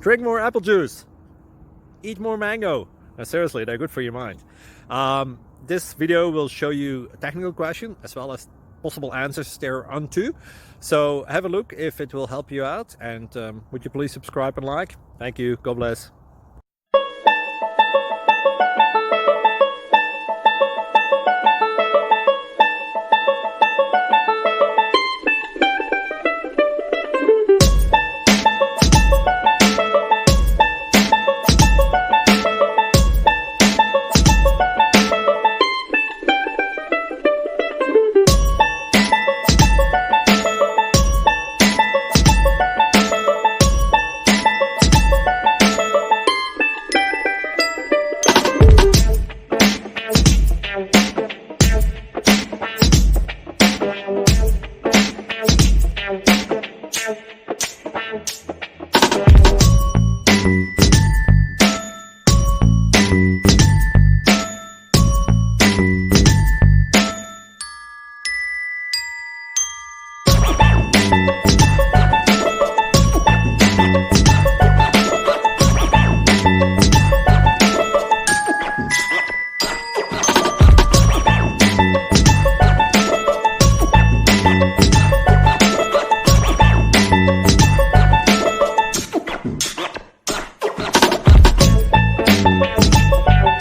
Drink more apple juice. Eat more mango. Seriously, they're good for your mind. This video will show you a technical question as well as possible answers thereunto. So have a look if it will help you out, and would you please subscribe and like? Thank you. God bless.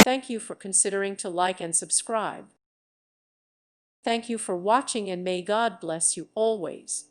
Thank you for considering to like and subscribe. Thank you for watching, and may God bless you always.